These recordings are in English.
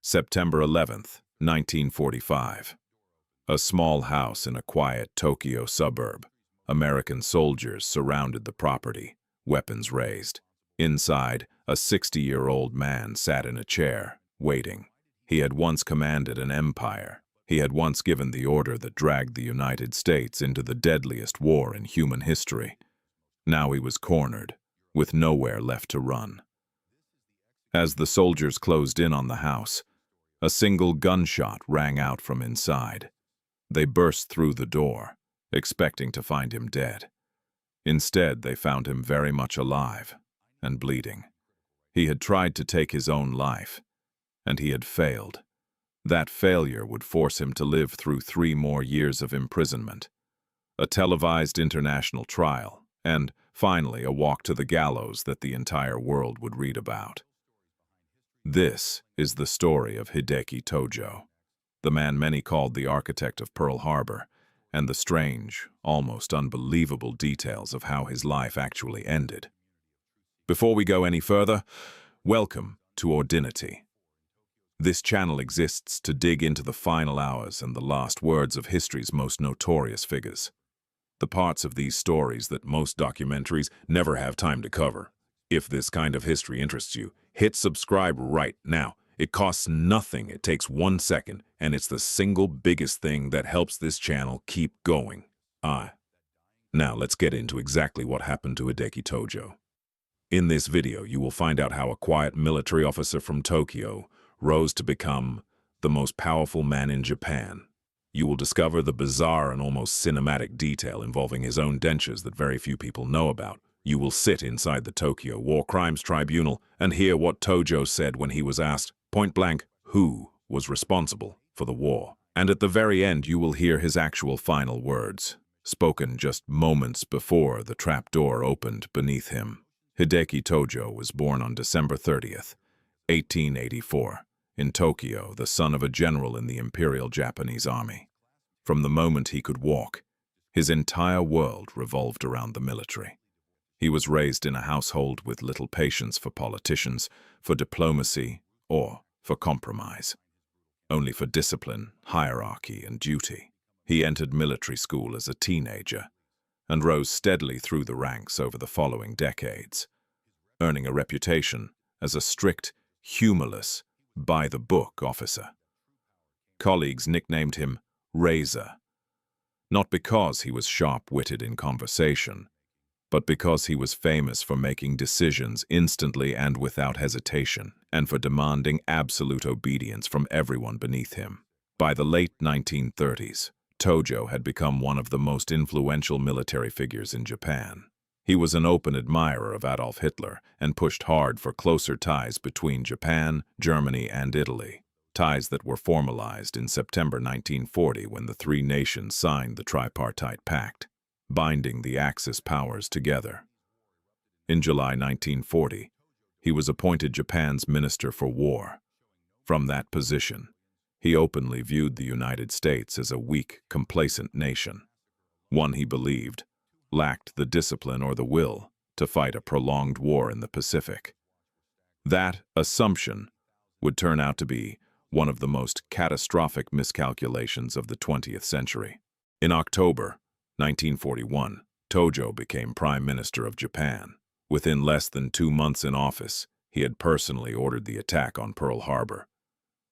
September 11th, 1945. A small house in a quiet Tokyo suburb. American soldiers surrounded the property, weapons raised. Inside, a 60-year-old man sat in a chair, waiting. He had once commanded an empire. He had once given the order that dragged the United States into the deadliest war in human history. Now he was cornered, with nowhere left to run. As the soldiers closed in on the house, a single gunshot rang out from inside. They burst through the door, expecting to find him dead. Instead, they found him very much alive and bleeding. He had tried to take his own life, and he had failed. That failure would force him to live through 3 more years of imprisonment, a televised international trial, and, finally, a walk to the gallows that the entire world would read about. This is the story of Hideki Tojo, the man many called the architect of Pearl Harbor, and the strange, almost unbelievable details of how his life actually ended. Before we go any further, welcome to Ordinity. This channel exists to dig into the final hours and the last words of history's most notorious figures. The parts of these stories that most documentaries never have time to cover. If this kind of history interests you, hit subscribe right now. It costs nothing, it takes 1 second, and it's the single biggest thing that helps this channel keep going. Now let's get into exactly what happened to Hideki Tojo. In this video, you will find out how a quiet military officer from Tokyo rose to become the most powerful man in Japan. You will discover the bizarre and almost cinematic detail involving his own dentures that very few people know about. You will sit inside the Tokyo War Crimes Tribunal and hear what Tojo said when he was asked, point blank, who was responsible for the war. And at the very end, you will hear his actual final words, spoken just moments before the trapdoor opened beneath him. Hideki Tojo was born on December 30th, 1884, in Tokyo, the son of a general in the Imperial Japanese Army. From the moment he could walk, his entire world revolved around the military. He was raised in a household with little patience for politicians, for diplomacy, or for compromise. Only for discipline, hierarchy, and duty. He entered military school as a teenager and rose steadily through the ranks over the following decades, earning a reputation as a strict, humorless, by-the-book officer. Colleagues nicknamed him Razor, not because he was sharp-witted in conversation, but because he was famous for making decisions instantly and without hesitation, and for demanding absolute obedience from everyone beneath him. By the late 1930s, Tojo had become one of the most influential military figures in Japan. He was an open admirer of Adolf Hitler and pushed hard for closer ties between Japan, Germany, and Italy, ties that were formalized in September 1940 when the 3 nations signed the Tripartite Pact, binding the Axis powers together. In July 1940, he was appointed Japan's Minister for War. From that position, he openly viewed the United States as a weak, complacent nation, one he believed lacked the discipline or the will to fight a prolonged war in the Pacific. That assumption would turn out to be one of the most catastrophic miscalculations of the 20th century. In October 1941, Tojo became Prime Minister of Japan. Within less than 2 months in office, he had personally ordered the attack on Pearl Harbor,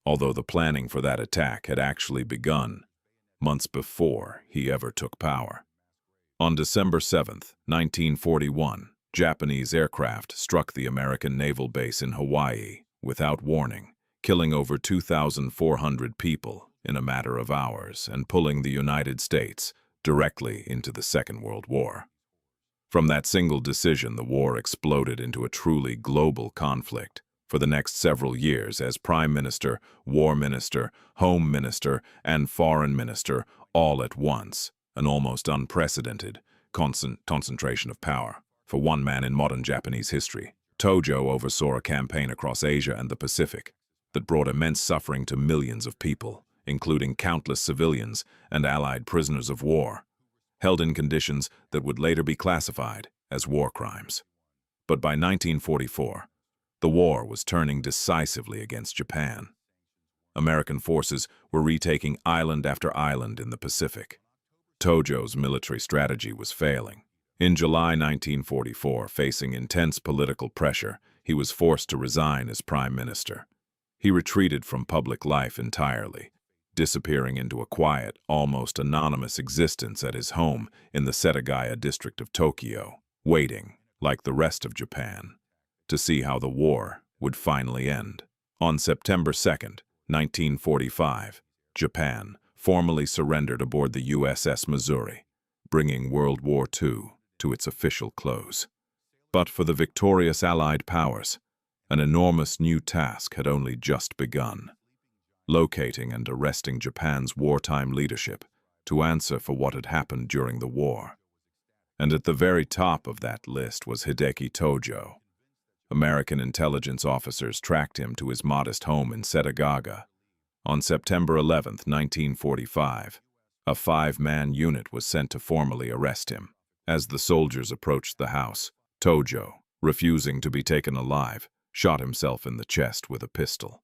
although the planning for that attack had actually begun months before he ever took power. On December 7, 1941, Japanese aircraft struck the American naval base in Hawaii without warning, killing over 2,400 people in a matter of hours and pulling the United States directly into the Second World War. From that single decision, the war exploded into a truly global conflict. For the next several years, as Prime Minister, War Minister, Home Minister, and Foreign Minister all at once, an almost unprecedented concentration of power for one man in modern Japanese history. Tojo oversaw a campaign across Asia and the Pacific that brought immense suffering to millions of people, including countless civilians and Allied prisoners of war, held in conditions that would later be classified as war crimes. But by 1944, the war was turning decisively against Japan. American forces were retaking island after island in the Pacific. Tojo's military strategy was failing. In July 1944, facing intense political pressure, he was forced to resign as prime minister. He retreated from public life entirely, disappearing into a quiet, almost anonymous existence at his home in the Setagaya district of Tokyo, waiting, like the rest of Japan, to see how the war would finally end. On September 2nd, 1945, Japan formally surrendered aboard the USS Missouri, bringing World War II to its official close. But for the victorious Allied powers, an enormous new task had only just begun: locating and arresting Japan's wartime leadership to answer for what had happened during the war. And at the very top of that list was Hideki Tojo. American intelligence officers tracked him to his modest home in Setagaya. On September 11, 1945, a 5-man unit was sent to formally arrest him. As the soldiers approached the house, Tojo, refusing to be taken alive, shot himself in the chest with a pistol.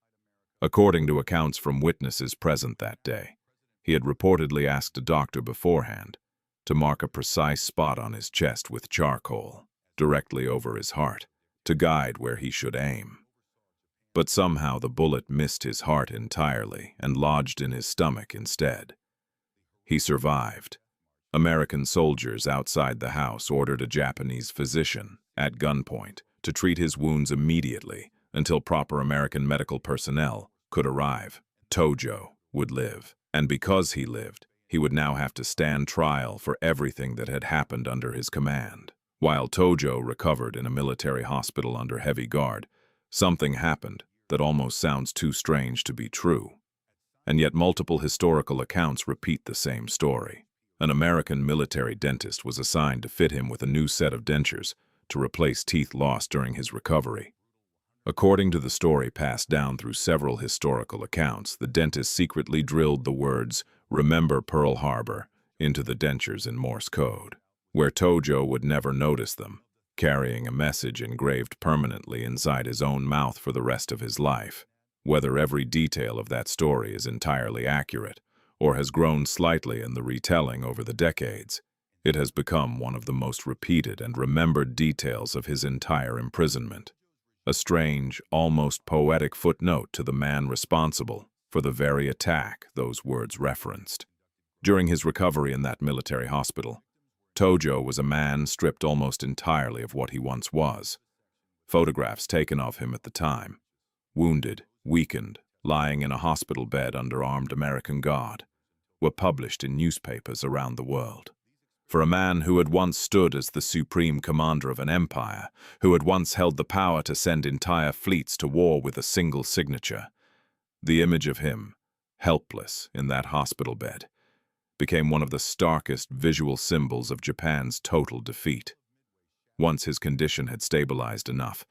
According to accounts from witnesses present that day, he had reportedly asked a doctor beforehand to mark a precise spot on his chest with charcoal, directly over his heart, to guide where he should aim. But somehow the bullet missed his heart entirely and lodged in his stomach instead. He survived. American soldiers outside the house ordered a Japanese physician, at gunpoint, to treat his wounds immediately until proper American medical personnel could arrive. Tojo would live, and because he lived, he would now have to stand trial for everything that had happened under his command. While Tojo recovered in a military hospital under heavy guard, something happened that almost sounds too strange to be true. And yet multiple historical accounts repeat the same story. An American military dentist was assigned to fit him with a new set of dentures to replace teeth lost during his recovery. According to the story passed down through several historical accounts, the dentist secretly drilled the words, "Remember Pearl Harbor," into the dentures in Morse code, where Tojo would never notice them, carrying a message engraved permanently inside his own mouth for the rest of his life. Whether every detail of that story is entirely accurate, or has grown slightly in the retelling over the decades, it has become one of the most repeated and remembered details of his entire imprisonment. A strange, almost poetic footnote to the man responsible for the very attack those words referenced. During his recovery in that military hospital, Tojo was a man stripped almost entirely of what he once was. Photographs taken of him at the time, wounded, weakened, lying in a hospital bed under armed American guard, were published in newspapers around the world. For a man who had once stood as the supreme commander of an empire, who had once held the power to send entire fleets to war with a single signature, the image of him, helpless in that hospital bed, became one of the starkest visual symbols of Japan's total defeat. Once his condition had stabilized enough,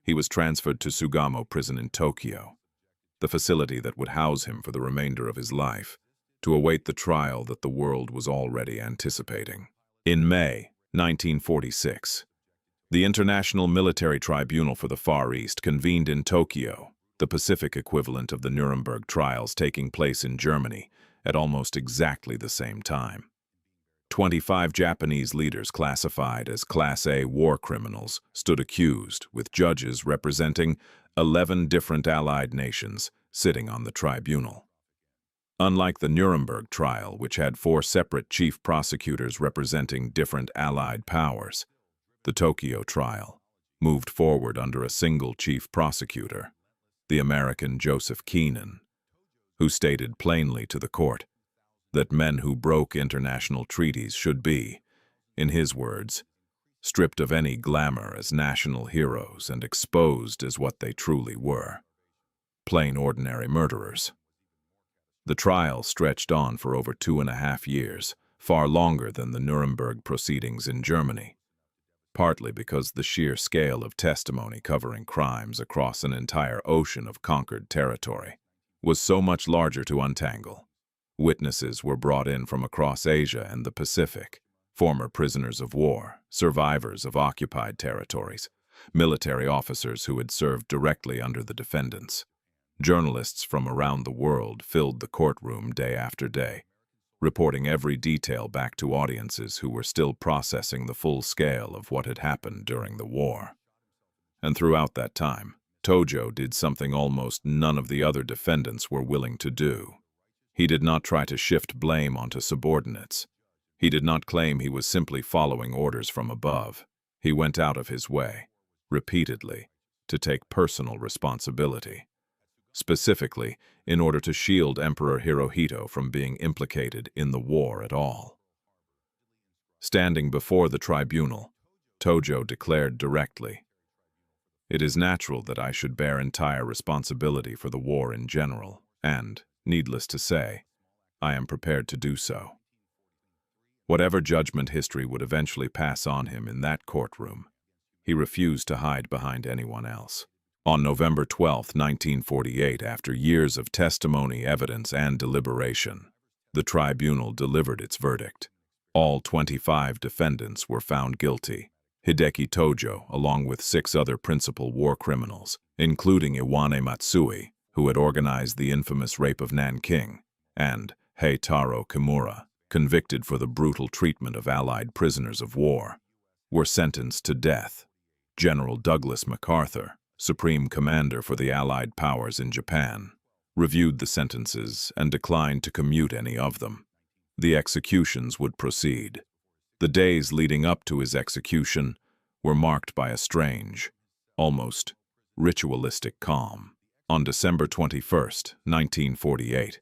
he was transferred to Sugamo prison in Tokyo, the facility that would house him for the remainder of his life, to await the trial that the world was already anticipating. In May 1946, the International Military Tribunal for the Far East convened in Tokyo, the Pacific equivalent of the Nuremberg trials taking place in Germany at almost exactly the same time. 25 Japanese leaders classified as Class A war criminals stood accused, with judges representing 11 different Allied nations sitting on the tribunal. Unlike the Nuremberg trial, which had 4 separate chief prosecutors representing different Allied powers, the Tokyo trial moved forward under a single chief prosecutor, the American Joseph Keenan, who stated plainly to the court that men who broke international treaties should be, in his words, stripped of any glamour as national heroes and exposed as what they truly were: plain ordinary murderers. The trial stretched on for over 2.5 years, far longer than the Nuremberg proceedings in Germany, partly because the sheer scale of testimony covering crimes across an entire ocean of conquered territory was so much larger to untangle. Witnesses were brought in from across Asia and the Pacific, former prisoners of war, survivors of occupied territories, military officers who had served directly under the defendants. Journalists from around the world filled the courtroom day after day, reporting every detail back to audiences who were still processing the full scale of what had happened during the war. And throughout that time, Tojo did something almost none of the other defendants were willing to do. He did not try to shift blame onto subordinates. He did not claim he was simply following orders from above. He went out of his way, repeatedly, to take personal responsibility. Specifically, in order to shield Emperor Hirohito from being implicated in the war at all. Standing before the tribunal, Tojo declared directly, "It is natural that I should bear entire responsibility for the war in general, and, needless to say, I am prepared to do so." Whatever judgment history would eventually pass on him in that courtroom, he refused to hide behind anyone else. On November 12, 1948, after years of testimony, evidence, and deliberation, the tribunal delivered its verdict. All 25 defendants were found guilty. Hideki Tojo, along with 6 other principal war criminals, including Iwane Matsui, who had organized the infamous rape of Nanking, and Heitaro Kimura, convicted for the brutal treatment of Allied prisoners of war, were sentenced to death. General Douglas MacArthur, Supreme Commander for the Allied powers in Japan, reviewed the sentences and declined to commute any of them. The executions would proceed. The days leading up to his execution were marked by a strange, almost ritualistic calm. On December 21, 1948,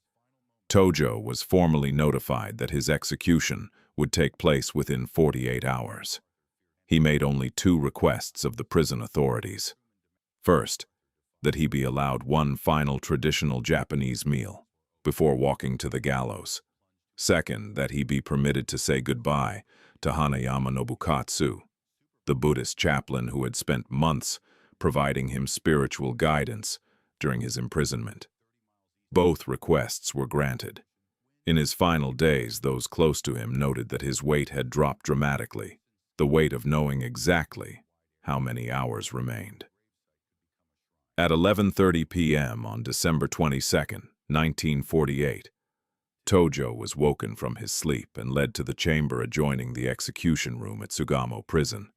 Tojo was formally notified that his execution would take place within 48 hours. He made only 2 requests of the prison authorities. First, that he be allowed one final traditional Japanese meal before walking to the gallows. Second, that he be permitted to say goodbye to Hanayama Nobukatsu, the Buddhist chaplain who had spent months providing him spiritual guidance during his imprisonment. Both requests were granted. In his final days, those close to him noted that his weight had dropped dramatically, the weight of knowing exactly how many hours remained. At 11:30 p.m. on December 22, 1948, Tojo was woken from his sleep and led to the chamber adjoining the execution room at Sugamo Prison,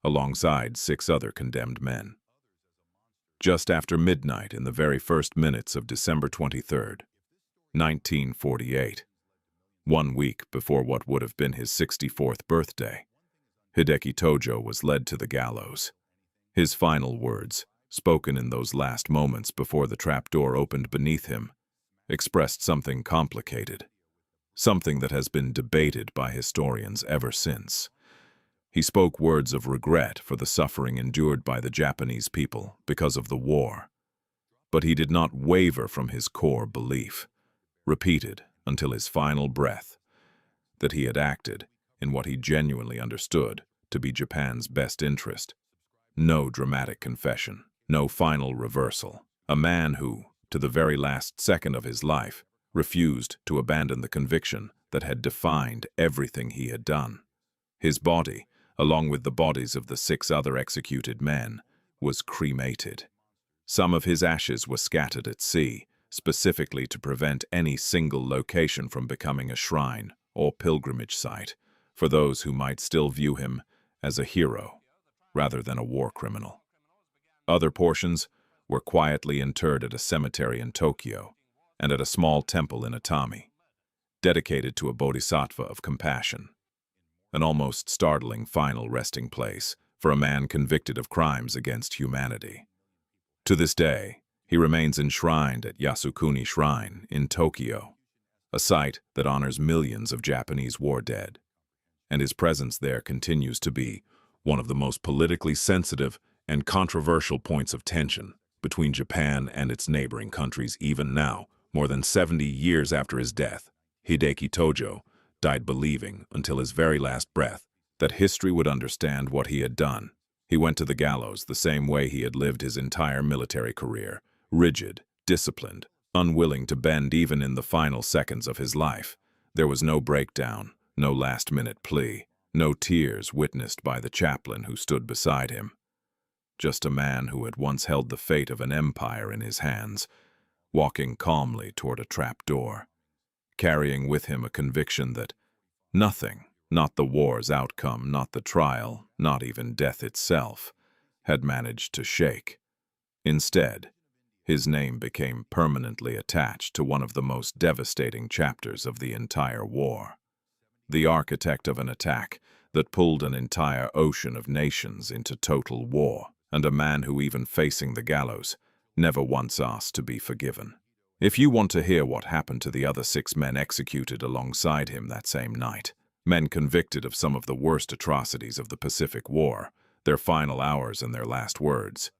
alongside 6 other condemned men. Just after midnight in the very first minutes of December 23, 1948, 1 week before what would have been his 64th birthday, Hideki Tojo was led to the gallows. His final words, spoken in those last moments before the trapdoor opened beneath him, expressed something complicated, something that has been debated by historians ever since. He spoke words of regret for the suffering endured by the Japanese people because of the war, but he did not waver from his core belief, repeated until his final breath, that he had acted in what he genuinely understood to be Japan's best interest. No dramatic confession, no final reversal. A man who, to the very last second of his life, refused to abandon the conviction that had defined everything he had done. His body, along with the bodies of the 6 other executed men, was cremated. Some of his ashes were scattered at sea, specifically to prevent any single location from becoming a shrine or pilgrimage site for those who might still view him as a hero rather than a war criminal. Other portions were quietly interred at a cemetery in Tokyo and at a small temple in Atami, dedicated to a bodhisattva of compassion, an almost startling final resting place for a man convicted of crimes against humanity. To this day, he remains enshrined at Yasukuni Shrine in Tokyo, a site that honors millions of Japanese war dead, and his presence there continues to be one of the most politically sensitive and controversial points of tension between Japan and its neighboring countries even now. More than 70 years after his death, Hideki Tojo died believing, until his very last breath, that history would understand what he had done. He went to the gallows the same way he had lived his entire military career, rigid, disciplined, unwilling to bend even in the final seconds of his life. There was no breakdown, no last-minute plea, no tears witnessed by the chaplain who stood beside him. Just a man who had once held the fate of an empire in his hands, walking calmly toward a trap door, carrying with him a conviction that nothing, not the war's outcome, not the trial, not even death itself, had managed to shake. Instead, his name became permanently attached to one of the most devastating chapters of the entire war. The architect of an attack that pulled an entire ocean of nations into total war, and a man who, even facing the gallows, never once asked to be forgiven. If you want to hear what happened to the other 6 men executed alongside him that same night, men convicted of some of the worst atrocities of the Pacific War, their final hours and their last words,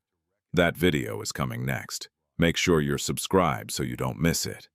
that video is coming next. Make sure you're subscribed so you don't miss it.